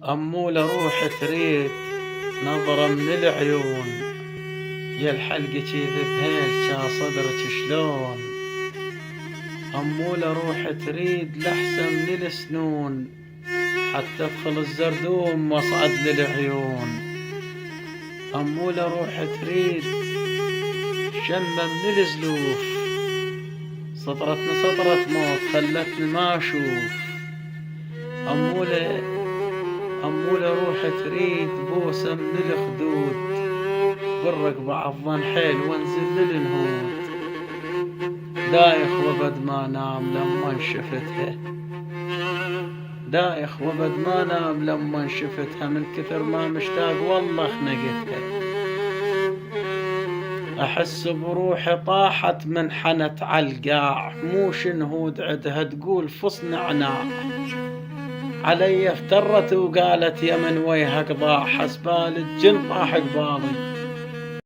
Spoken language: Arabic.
أمولة روح تريد نظرة من العيون، يا الحلقك ذبهيل جا صدرك شلون. أمولة روح تريد لحسن من السنون، حتى ادخل الزردوم واصعد للعيون. أمولة روح تريد شمة من الزلوف، سطرتني سطرة موت خلتني ما أشوف. أمولة روح تريد بوسة من الخدود، بالركبة عضن حيل وانزل للنهود. دايخ وبد ما نام لما شفتها، دايخ وبد ما نام لما شفتها، من كثر ما مشتاق والله خنقتها. أحس بروحي طاحت من حنت عالقاع، مو شنهود عدها تقول فص نعناع. علي افترت وقالت يا من ويهك ضاع، حسبال الجن طاح قبالي